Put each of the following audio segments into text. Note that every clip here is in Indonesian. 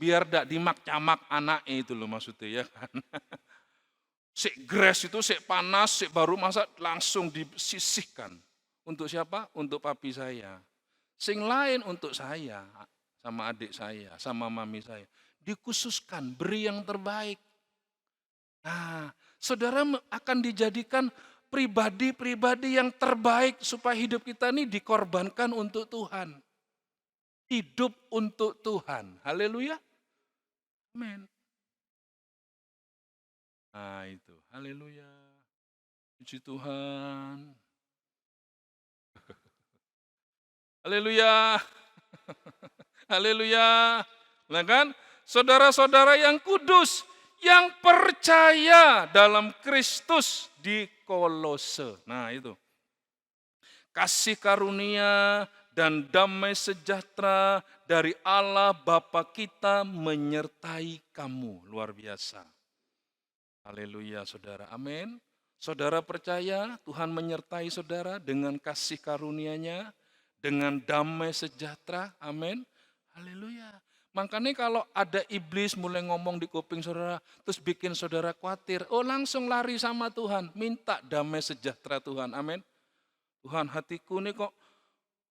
biar tidak dimak-camak anaknya itu loh maksudnya ya kan. Sik gres itu, sik panas, sik baru masak langsung disisihkan. Untuk siapa? Untuk papi saya. Sing lain untuk saya, sama adik saya, sama mami saya. Dikhususkan, beri yang terbaik. Nah, saudara akan dijadikan pribadi-pribadi yang terbaik supaya hidup kita ini dikorbankan untuk Tuhan. Hidup untuk Tuhan. Haleluya. Amin. Nah itu, haleluya. Puji Tuhan. Haleluya. Haleluya. Nah kan, saudara-saudara yang kudus, yang percaya dalam Kristus di Kolose. Nah itu. Kasih karunia dan damai sejahtera dari Allah Bapa kita menyertai kamu. Luar biasa. Haleluya saudara, amin. Saudara percaya Tuhan menyertai saudara dengan kasih karunia-Nya, dengan damai sejahtera, amin. Haleluya. Makanya kalau ada iblis mulai ngomong di kuping saudara, terus bikin saudara khawatir, oh langsung lari sama Tuhan, minta damai sejahtera Tuhan, amin. Tuhan hatiku ini kok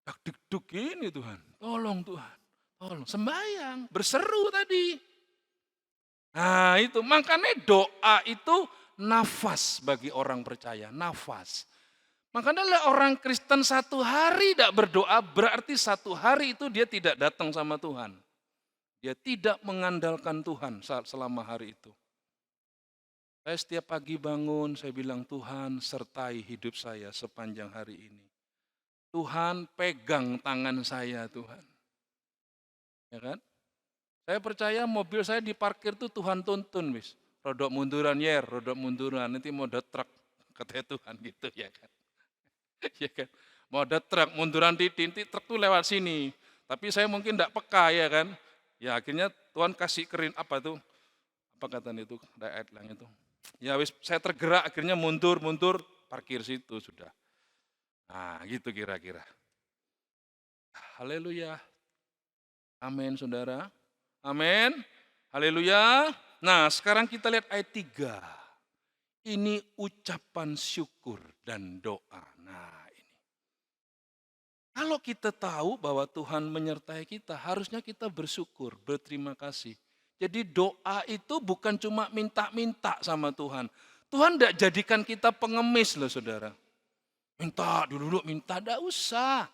dak-duk ini Tuhan, tolong Tuhan, tolong. Sembahyang, berseru tadi. Nah itu, makanya doa itu nafas bagi orang percaya, nafas. Makanya orang Kristen satu hari tidak berdoa, berarti satu hari itu dia tidak datang sama Tuhan. Dia tidak mengandalkan Tuhan selama hari itu. Saya setiap pagi bangun, saya bilang Tuhan sertai hidup saya sepanjang hari ini. Tuhan pegang tangan saya Tuhan. Ya kan? Saya percaya mobil saya diparkir tuh Tuhan tuntun wis. Rodok munduran rodok munduran, nanti mau ada truk, katanya Tuhan gitu ya kan. Ya kan. Mau ada truk, munduran titik, truk tuh lewat sini. Tapi saya mungkin tidak peka ya kan. Ya akhirnya Tuhan kasih kerin apa tuh, apa katanya itu, ayat lang itu. Ya wis saya tergerak akhirnya mundur, parkir situ sudah. Nah gitu kira-kira. Haleluya. Amin saudara. Amin. Haleluya. Nah sekarang kita lihat ayat 3. Ini ucapan syukur dan doa. Nah ini. Kalau kita tahu bahwa Tuhan menyertai kita, harusnya kita bersyukur, berterima kasih. Jadi doa itu bukan cuma minta-minta sama Tuhan. Tuhan tidak jadikan kita pengemis loh saudara. Minta dulu, minta, tidak usah.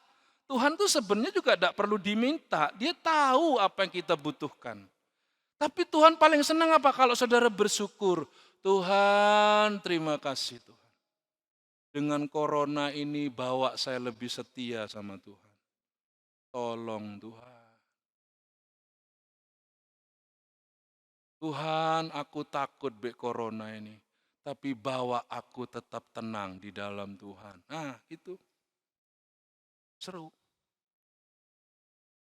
Tuhan tuh sebenarnya juga tidak perlu diminta, dia tahu apa yang kita butuhkan. Tapi Tuhan paling senang apa kalau saudara bersyukur. Tuhan terima kasih Tuhan. Dengan corona ini bawa saya lebih setia sama Tuhan. Tolong Tuhan. Tuhan aku takut be corona ini. Tapi bawa aku tetap tenang di dalam Tuhan. Nah itu seru.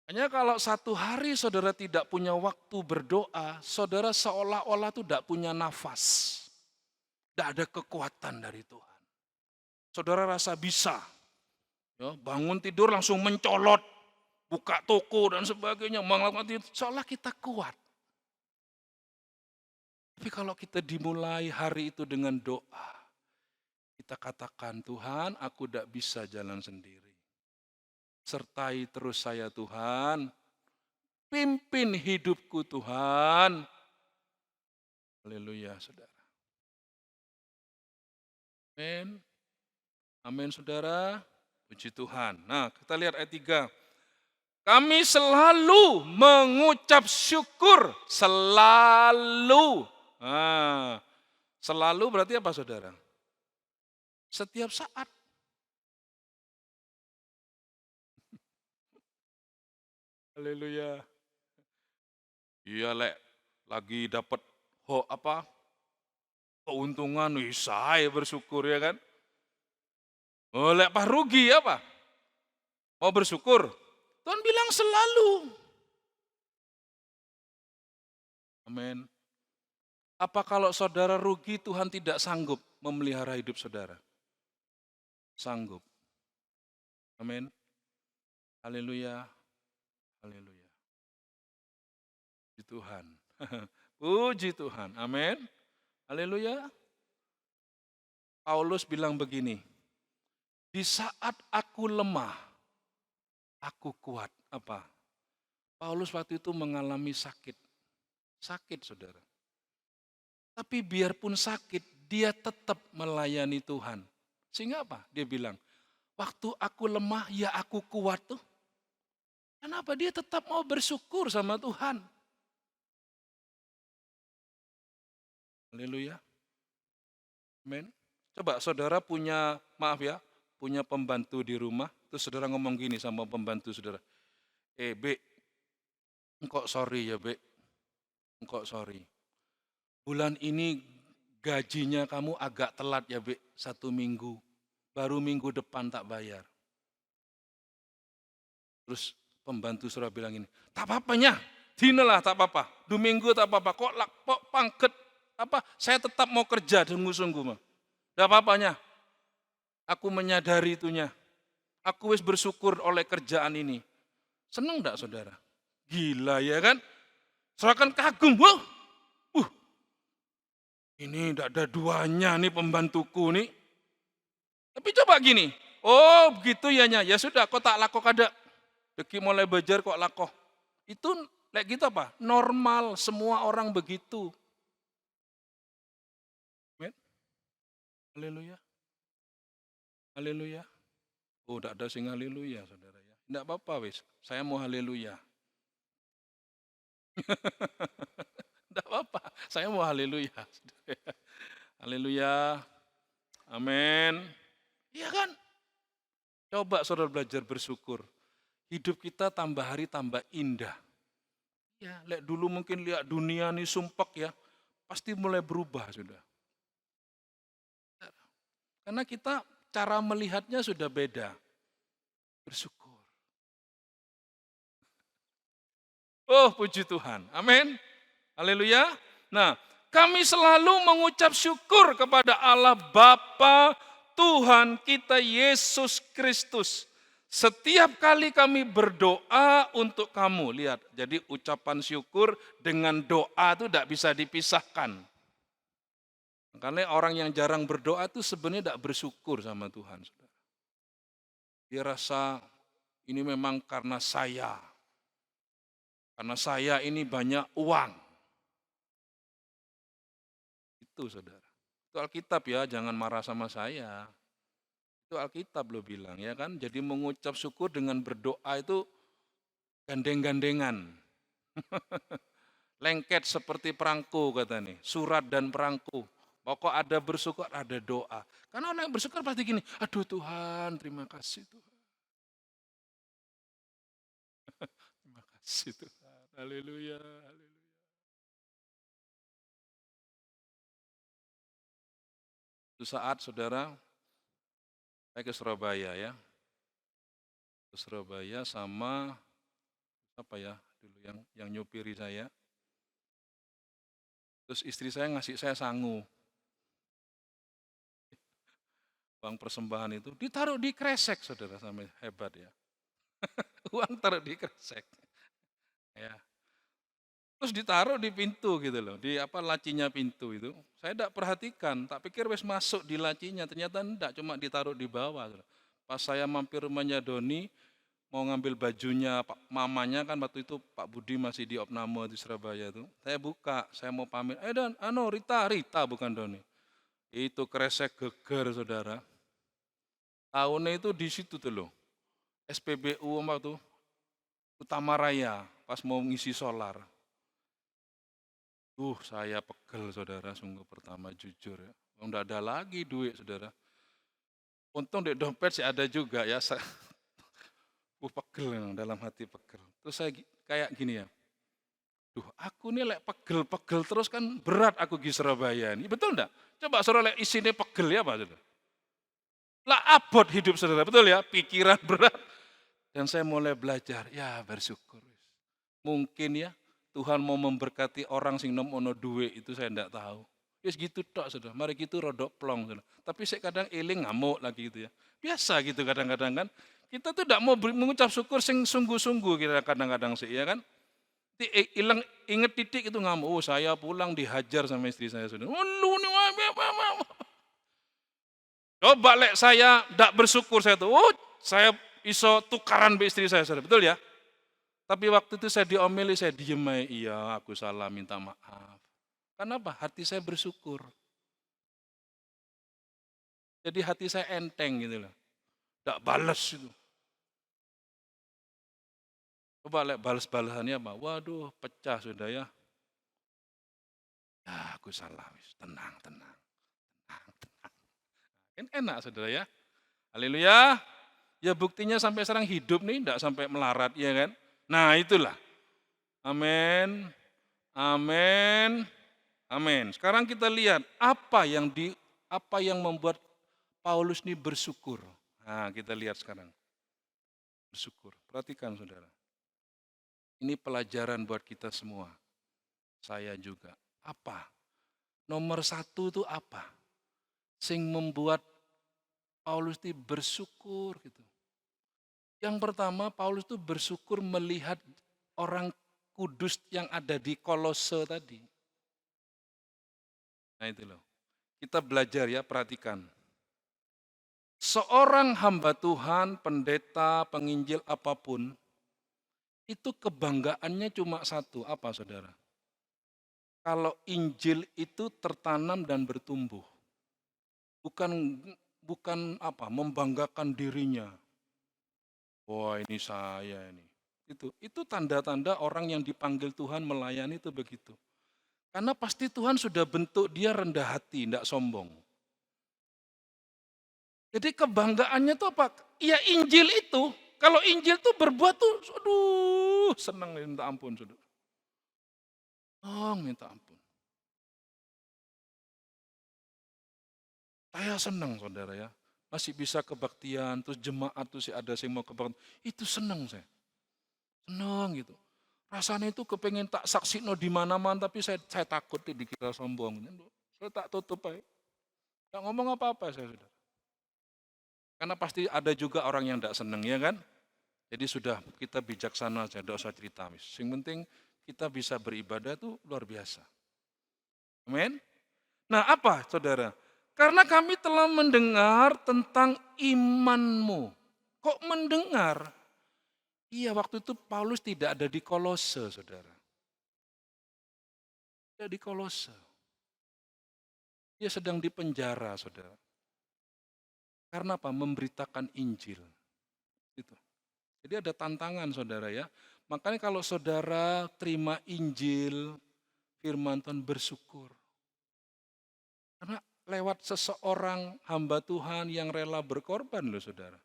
Hanya kalau satu hari saudara tidak punya waktu berdoa, saudara seolah-olah itu tidak punya nafas. Tidak ada kekuatan dari Tuhan. Saudara rasa bisa, ya, bangun tidur langsung mencolot, buka toko dan sebagainya, melakukan itu, seolah kita kuat. Tapi kalau kita dimulai hari itu dengan doa, kita katakan, Tuhan aku tidak bisa jalan sendiri. Sertai terus saya Tuhan, pimpin hidupku Tuhan. Haleluya saudara. Amin. Amin saudara. Puji Tuhan. Nah kita lihat ayat 3. Kami selalu mengucap syukur. Selalu. Nah, selalu berarti apa saudara? Setiap saat. Haleluya. Iya lek, lagi dapat keuntungan, saya bersyukur ya kan. Oh lek pas rugi apa? Mau bersyukur. Tuhan bilang selalu. Amin. Apa kalau saudara rugi Tuhan tidak sanggup memelihara hidup saudara? Sanggup. Amin. Haleluya. Haleluya. Tuhan. Puji Tuhan. Amin. Haleluya. Paulus bilang begini, di saat aku lemah, aku kuat. Apa? Paulus waktu itu mengalami sakit. Sakit, saudara. Tapi biarpun sakit, dia tetap melayani Tuhan. Sehingga apa? Dia bilang, waktu aku lemah, ya aku kuat tuh. Kenapa? Dia tetap mau bersyukur sama Tuhan. Haleluya. Amin. Coba saudara punya, maaf ya, punya pembantu di rumah, terus saudara ngomong gini sama pembantu saudara. Be, engkau sorry ya Be, engkau sorry. Bulan ini gajinya kamu agak telat ya Be, 1 minggu. Baru minggu depan tak bayar. Terus pembantu saudara bilang ini, tak apa-apanya, dinalah tak apa-apa, 2 minggu tak apa-apa, kok pangket, saya tetap mau kerja sungguh-sungguh mah. Tidak apa-apanya, aku menyadari itunya. Aku wis bersyukur oleh kerjaan ini. Senang enggak saudara? Gila ya kan? Saudara kan kagum, ini tidak ada duanya nih pembantuku nih. Tapi coba gini, oh begitu ya ya sudah kok tak laku kada. Deki mulai belajar kok lakoh. Itu kayak gitu apa? Normal, semua orang begitu. Amin. Haleluya. Haleluya. Oh, tidak ada sing haleluya, saudara ya. Tidak apa-apa wis, saya mau haleluya. Tidak apa-apa, saya mau haleluya. Haleluya. Amin. Iya kan? Coba saudara belajar bersyukur. Hidup kita tambah hari tambah indah. Ya, dulu mungkin lihat dunia ini sumpek ya, pasti mulai berubah sudah. Karena kita cara melihatnya sudah beda. Bersyukur. Oh, puji Tuhan. Amin. Haleluya. Nah, kami selalu mengucap syukur kepada Allah Bapa Tuhan kita Yesus Kristus. Setiap kali kami berdoa untuk kamu, lihat, jadi ucapan syukur dengan doa itu tidak bisa dipisahkan. Karena orang yang jarang berdoa itu sebenarnya tidak bersyukur sama Tuhan. Dia rasa ini memang karena saya ini banyak uang. Itu saudara. Itu Alkitab ya, jangan marah sama saya. Itu Alkitab lo bilang ya kan. Jadi mengucap syukur dengan berdoa itu gandeng-gandengan. Lengket seperti perangko kata nih. Surat dan perangko. Pokok ada bersyukur, ada doa. Karena orang yang bersyukur pasti gini, aduh Tuhan, terima kasih Tuhan. Terima kasih Tuhan. Haleluya. Itu saat saudara, saya ke Surabaya ya. Ke Surabaya sama apa ya dulu yang nyupiri saya. Terus istri saya ngasih saya sangu. Uang persembahan itu ditaruh di kresek saudara, sampai hebat ya. Uang taruh di kresek. Ya. Terus ditaruh di pintu gitu loh, di lacinya pintu itu. Saya tidak perhatikan, tak pikir wes masuk di lacinya, ternyata enggak, cuma ditaruh di bawah. Pas saya mampir rumahnya Doni, mau ngambil bajunya mamanya kan waktu itu Pak Budi masih di Opname di Surabaya itu. Saya buka, saya mau pamit. Dan Rita bukan Doni. Itu kresek geger saudara. Tahunnya itu di situ tuh loh. SPBU waktu Utama Raya pas mau ngisi solar. Saya pegel saudara, sungguh pertama jujur ya. Enggak ada lagi duit saudara. Untung di dompet sih ada juga ya. Pegel dalam hati pegel. Terus saya kayak gini ya. Aku nih pegel terus kan berat aku di Surabaya ini. Betul enggak? Coba saudara isinya pegel ya Pak saudara. Lah abot hidup saudara, betul ya? Pikiran berat. Dan saya mulai belajar, ya bersyukur. Mungkin ya Tuhan mau memberkati orang sing nom ono duwe itu saya enggak tahu. Yes gitu tok saudara. Mari gitu rodok plong saudara. Tapi saya kadang eling ngamuk lagi gitu ya. Biasa gitu kadang-kadang kan. Kita tuh enggak mau mengucap syukur sing sungguh-sungguh kita kadang-kadang sih ya kan. Hilang inget titik itu ngamuk. Oh, saya pulang dihajar sama istri saya sudah. Oh, lu nih, coba lek saya tidak bersyukur saya tuh. Oh, saya iso tukaran be istri saya sudah. Betul ya? Tapi waktu itu saya diomeli, saya diem aja. Iya, aku salah, minta maaf. Kenapa? Hati saya bersyukur. Jadi hati saya enteng gitu loh. Tidak balas itu. Coba lek balas-balasannya apa? Waduh, pecah sudah ya. Ya, aku salah, tenang, tenang. Kan enak saudara ya. Haleluya. Ya buktinya sampai sekarang hidup nih, tidak sampai melarat ya kan. Nah itulah. Amin. Amin. Amin. Sekarang kita lihat apa yang membuat Paulus ini bersyukur. Nah, kita lihat sekarang. Bersyukur. Perhatikan saudara. Ini pelajaran buat kita semua. Saya juga. Apa? Nomor satu itu apa? Sing membuat Paulus itu bersyukur gitu. Yang pertama, Paulus itu bersyukur melihat orang kudus yang ada di Kolose tadi. Nah itu loh. Kita belajar ya, perhatikan. Seorang hamba Tuhan, pendeta, penginjil apapun, itu kebanggaannya cuma satu, apa saudara? Kalau Injil itu tertanam dan bertumbuh. Bukan membanggakan dirinya. Wah ini saya ini. Itu tanda-tanda orang yang dipanggil Tuhan melayani itu begitu. Karena pasti Tuhan sudah bentuk dia rendah hati, tidak sombong. Jadi kebanggaannya itu apa? Ya Injil itu. Kalau Injil itu berbuat tuh, aduh senang minta ampun. Oh minta ampun. Saya senang saudara ya. Masih bisa kebaktian, terus jemaat tuh ada yang mau kebaktian. Itu senang saya. Senang gitu. Rasanya itu kepengen tak saksino di mana-mana, tapi saya takut dikira sombong. Saya tak tutup aja. Tak ngomong apa-apa saya sudah. Karena pasti ada juga orang yang tidak senang ya kan. Jadi sudah kita bijaksana saja, tidak usah cerita. Yang penting kita bisa beribadah itu luar biasa. Amin. Nah apa saudara? Karena kami telah mendengar tentang imanmu. Kok mendengar? Iya waktu itu Paulus tidak ada di Kolose saudara. Tidak di Kolose. Dia sedang di penjara saudara. Karena apa? Memberitakan Injil. Itu. Jadi ada tantangan saudara ya. Makanya kalau saudara terima Injil, firman Tuhan bersyukur. Karena lewat seseorang hamba Tuhan yang rela berkorban loh saudara.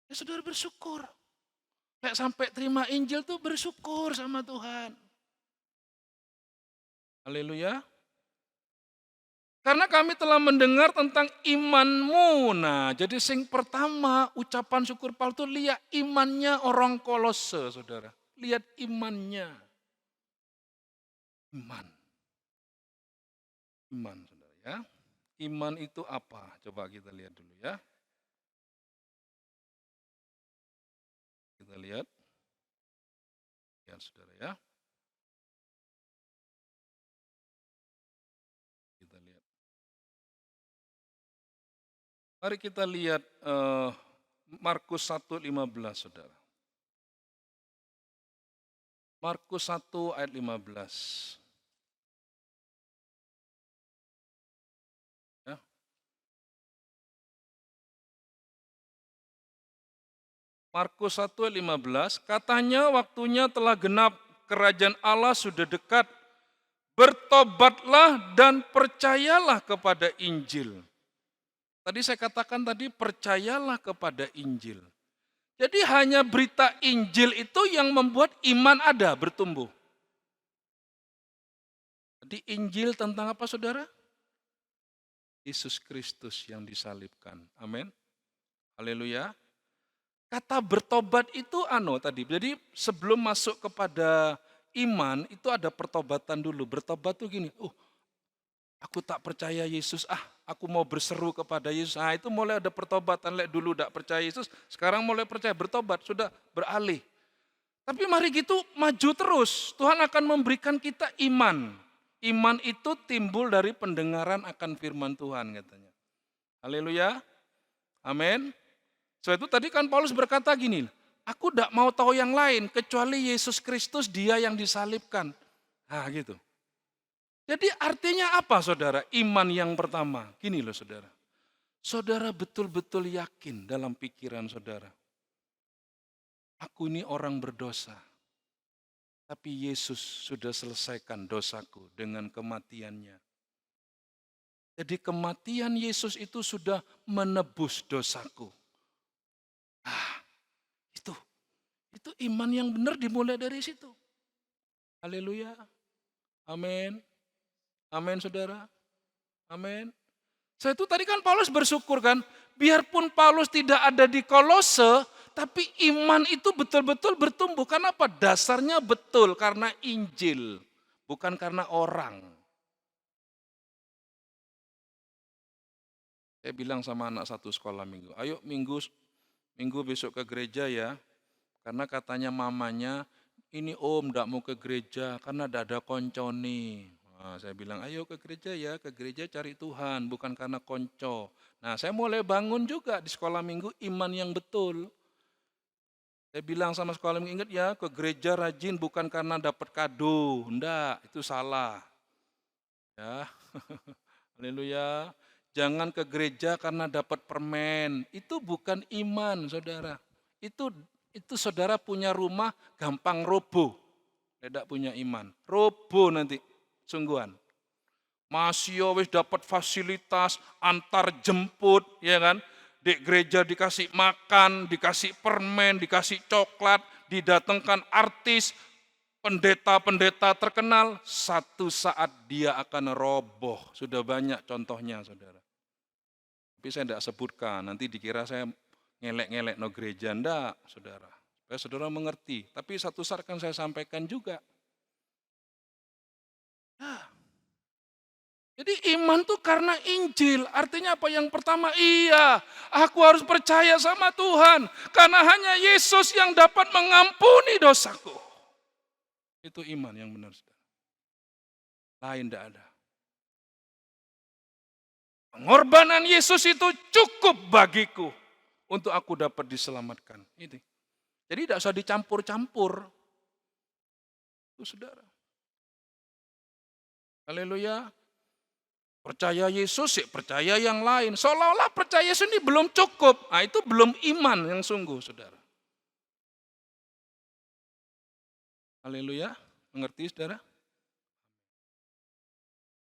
Ya saudara bersyukur. Kayak sampai terima Injil tuh bersyukur sama Tuhan. Haleluya. Karena kami telah mendengar tentang imanmu. Nah jadi sing pertama ucapan syukur Paulus itu lihat imannya orang Kolose saudara. Lihat imannya. Iman saudara ya. Iman itu apa? Coba kita lihat dulu ya. Kita lihat. Ya saudara ya. Kita lihat. Mari kita lihat Markus 1:15 saudara. Markus 1 ayat 15. Ya. Markus 1 ayat 15, katanya waktunya telah genap, kerajaan Allah sudah dekat, bertobatlah dan percayalah kepada Injil. Tadi saya katakan percayalah kepada Injil. Jadi hanya berita Injil itu yang membuat iman ada, bertumbuh. Jadi Injil tentang apa saudara? Yesus Kristus yang disalibkan. Amin. Haleluya. Kata bertobat itu tadi. Jadi sebelum masuk kepada iman itu ada pertobatan dulu. Bertobat tuh gini, aku tak percaya Yesus, aku mau berseru kepada Yesus. Itu mulai ada pertobatan. Dulu tidak percaya Yesus, sekarang mulai percaya, bertobat, sudah beralih. Tapi mari gitu maju terus. Tuhan akan memberikan kita iman. Iman itu timbul dari pendengaran akan firman Tuhan katanya. Haleluya. Amin. So itu tadi kan Paulus berkata gini, aku tidak mau tahu yang lain kecuali Yesus Kristus dia yang disalibkan. Nah gitu. Jadi artinya apa saudara? Iman yang pertama. Gini loh saudara. Saudara betul-betul yakin dalam pikiran saudara. Aku ini orang berdosa. Tapi Yesus sudah selesaikan dosaku dengan kematiannya. Jadi kematian Yesus itu sudah menebus dosaku. Itu iman yang benar dimulai dari situ. Haleluya. Amin. Amin saudara. Amin. Saya itu tadi kan Paulus bersyukur kan, biarpun Paulus tidak ada di Kolose, tapi iman itu betul-betul bertumbuh. Karena apa? Dasarnya betul karena Injil, bukan karena orang. Saya bilang sama anak satu sekolah minggu, ayo minggu besok ke gereja ya. Karena katanya mamanya, ini om tidak mau ke gereja karena tidak ada konconi. Nah, saya bilang, ayo ke gereja cari Tuhan, bukan karena konco. Nah, saya mulai bangun juga di sekolah minggu iman yang betul. Saya bilang sama sekolah minggu, ingat ya, ke gereja rajin bukan karena dapat kado. Enggak, itu salah. Ya, haleluya. Jangan ke gereja karena dapat permen. Itu bukan iman, saudara. Itu saudara punya rumah gampang roboh. Tidak punya iman. Roboh nanti, sungguhan. Masih wis dapat fasilitas antar jemput, ya kan? Di gereja dikasih makan, dikasih permen, dikasih coklat, didatangkan artis, pendeta-pendeta terkenal, satu saat dia akan roboh. Sudah banyak contohnya, saudara. Tapi saya tidak sebutkan, nanti dikira saya ngelek-ngelek no gereja. Enggak, saudara. Supaya saudara mengerti. Tapi satu saat kan saya sampaikan juga. Nah, jadi iman tuh karena Injil. Artinya apa? Yang pertama, iya, aku harus percaya sama Tuhan. Karena hanya Yesus yang dapat mengampuni dosaku. Itu iman yang benar, saudara. Lain tidak ada. Pengorbanan Yesus itu cukup bagiku untuk aku dapat diselamatkan. Ini. Jadi tidak usah dicampur-campur. Itu saudara. Haleluya. Percaya Yesus, ya percaya yang lain. Seolah-olah percaya Yesus ini belum cukup. Nah, itu belum iman yang sungguh, saudara. Haleluya. Mengerti, saudara?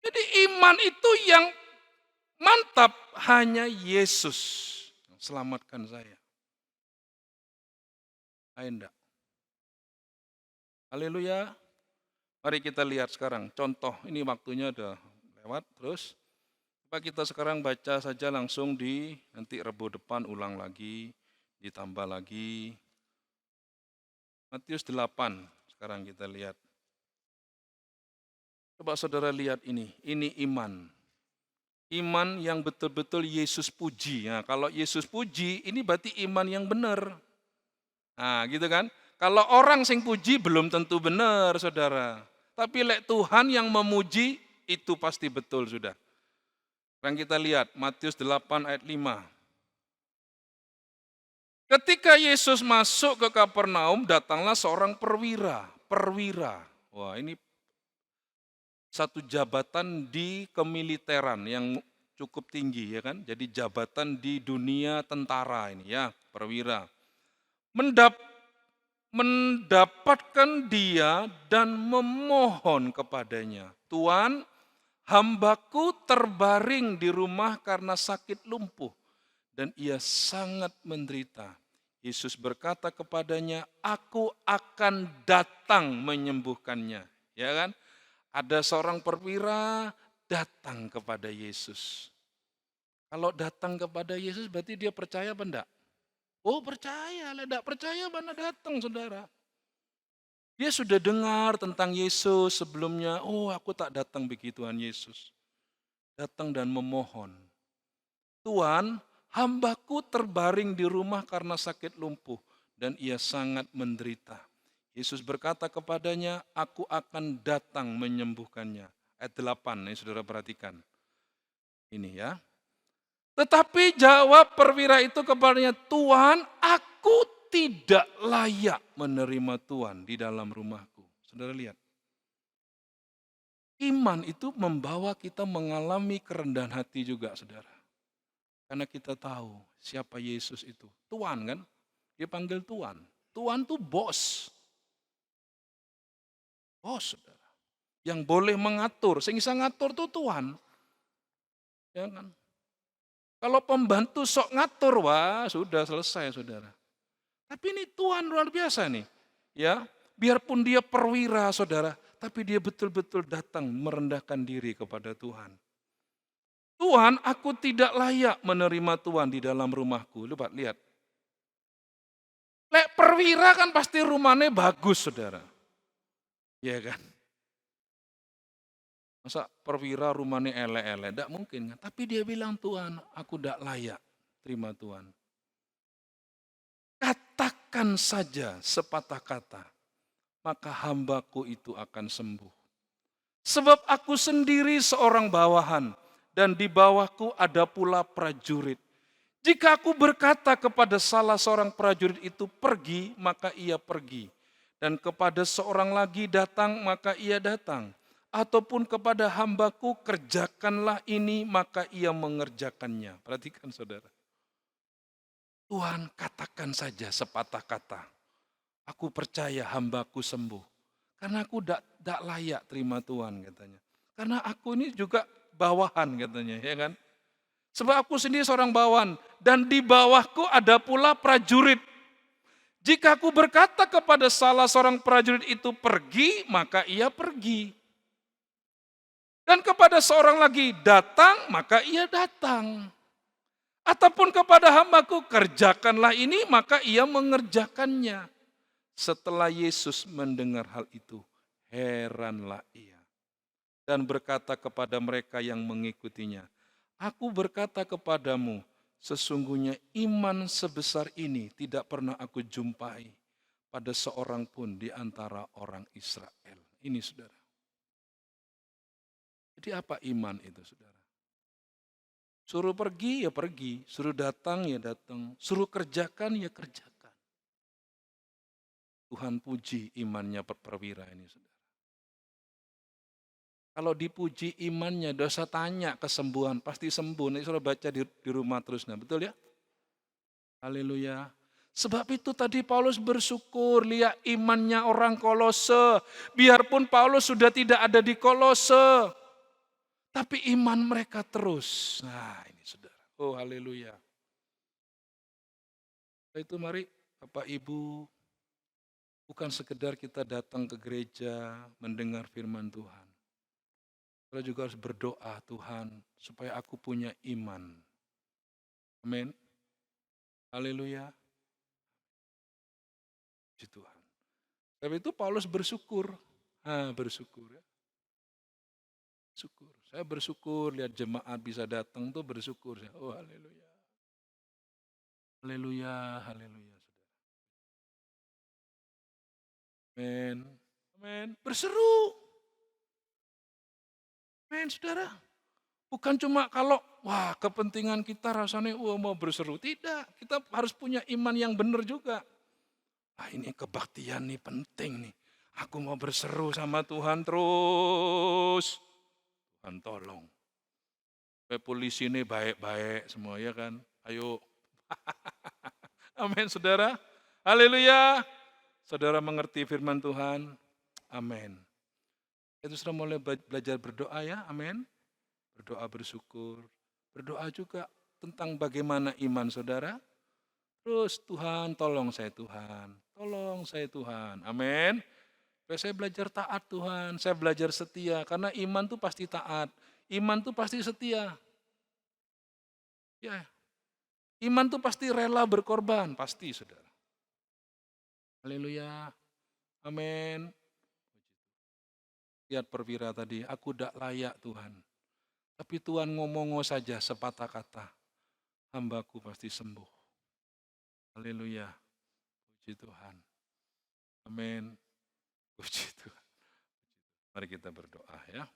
Jadi iman itu yang mantap hanya Yesus yang selamatkan saya. Lain enggak. Haleluya. Mari kita lihat sekarang contoh, ini waktunya udah lewat terus. Coba kita sekarang baca saja langsung di nanti Rabu depan ulang lagi, ditambah lagi. Matius 8 sekarang kita lihat. Coba saudara lihat ini iman. Iman yang betul-betul Yesus puji. Nah, kalau Yesus puji, ini berarti iman yang benar. Nah, gitu kan? Kalau orang sing puji belum tentu benar, saudara. Tapi lek Tuhan yang memuji, itu pasti betul sudah. Sekarang kita lihat, Matius 8 ayat 5. Ketika Yesus masuk ke Kapernaum, datanglah seorang perwira. Wah, ini satu jabatan di kemiliteran yang cukup tinggi, ya kan? Jadi jabatan di dunia tentara ini ya, perwira. Mendapatkan dia dan memohon kepadanya, Tuhan, hambaku terbaring di rumah karena sakit lumpuh dan ia sangat menderita. Yesus berkata kepadanya, aku akan datang menyembuhkannya. Ya kan? Ada seorang perwira datang kepada Yesus. Kalau datang kepada Yesus berarti dia percaya apa enggak? Oh percaya, tidak percaya mana datang saudara. Dia sudah dengar tentang Yesus sebelumnya, oh aku tak datang bagi Tuhan Yesus. Datang dan memohon. Tuhan, hambaku terbaring di rumah karena sakit lumpuh dan ia sangat menderita. Yesus berkata kepadanya, aku akan datang menyembuhkannya. Ayat 8, ini saudara perhatikan. Ini ya. Tetapi jawab perwira itu kepadanya, Tuhan, aku tidak layak menerima Tuhan di dalam rumahku. Saudara lihat. Iman itu membawa kita mengalami kerendahan hati juga, saudara. Karena kita tahu siapa Yesus itu. Tuhan kan? Dia panggil Tuhan. Tuhan tuh bos. Bos, saudara. Yang boleh mengatur. Sehingga bisa ngatur tuh Tuhan. Ya kan? Kalau pembantu sok ngatur, wah sudah selesai, saudara. Tapi ini Tuhan luar biasa nih. Ya, biarpun dia perwira, saudara, tapi dia betul-betul datang merendahkan diri kepada Tuhan. Tuhan, aku tidak layak menerima Tuhan di dalam rumahku. Lihat. Lek perwira kan pasti rumahnya bagus, saudara. Iya kan? Masa perwira rumahnya elek-elek? Tidak mungkin kan? Tapi dia bilang, Tuhan, aku tidak layak terima Tuhan. Katakan saja sepatah kata, maka hambaku itu akan sembuh. Sebab aku sendiri seorang bawahan, dan di bawahku ada pula prajurit. Jika aku berkata kepada salah seorang prajurit itu pergi, maka ia pergi. Dan kepada seorang lagi datang, maka ia datang. Ataupun kepada hambaku kerjakanlah ini, maka ia mengerjakannya. Perhatikan saudara. Tuhan, katakan saja sepatah kata. Aku percaya hambaku sembuh. Karena aku tidak layak terima Tuhan katanya. Karena aku ini juga bawahan katanya, ya kan? Sebab aku sendiri seorang bawahan dan di bawahku ada pula prajurit. Jika aku berkata kepada salah seorang prajurit itu pergi, maka ia pergi. Dan kepada seorang lagi datang, maka ia datang. Ataupun kepada hambaku kerjakanlah ini, maka ia mengerjakannya. Setelah Yesus mendengar hal itu, heranlah ia. Dan berkata kepada mereka yang mengikutinya, aku berkata kepadamu, sesungguhnya iman sebesar ini tidak pernah aku jumpai pada seorang pun di antara orang Israel. Ini saudara. Jadi apa iman itu saudara? Suruh pergi ya pergi, suruh datang ya datang, suruh kerjakan ya kerjakan. Tuhan puji imannya perwira ini saudara. Kalau dipuji imannya, dosa tanya kesembuhan, pasti sembuh. Nanti suruh baca di rumah terus, nah betul ya? Haleluya. Sebab itu tadi Paulus bersyukur, lihat imannya orang Kolose. Biarpun Paulus sudah tidak ada di Kolose, tapi iman mereka terus. Nah ini saudara, oh haleluya. Itu mari Bapak Ibu, bukan sekedar kita datang ke gereja mendengar firman Tuhan. Kita juga harus berdoa, Tuhan, supaya aku punya iman. Amin. Haleluya. Puji Tuhan. Tapi itu Paulus bersyukur. Bersyukur ya. Syukur. Saya bersyukur lihat jemaat bisa datang tuh bersyukur. Oh haleluya. Haleluya, haleluya. Amin. Amin. Berseru. Amin, saudara. Bukan cuma kalau, wah kepentingan kita rasanya mau berseru. Tidak, kita harus punya iman yang benar juga. Ini kebaktian nih penting nih. Aku mau berseru sama Tuhan terus. Tuhan tolong. Polisi ini baik-baik semua ya kan. Ayo. Amin saudara. Haleluya. Saudara mengerti firman Tuhan. Amin. Itu sudah mulai belajar berdoa ya. Amin. Berdoa bersyukur. Berdoa juga tentang bagaimana iman saudara. Terus Tuhan tolong saya Tuhan. Tolong saya Tuhan. Amin. Saya belajar taat Tuhan. Saya belajar setia. Karena iman itu pasti taat. Iman itu pasti setia. Ya. Iman itu pasti rela berkorban. Pasti saudara. Haleluya. Amin. Lihat perwira tadi. Aku tidak layak Tuhan. Tapi Tuhan ngomong saja sepatah kata. Hambaku pasti sembuh. Haleluya. Puji Tuhan. Amin. Puji Tuhan. Mari kita berdoa ya.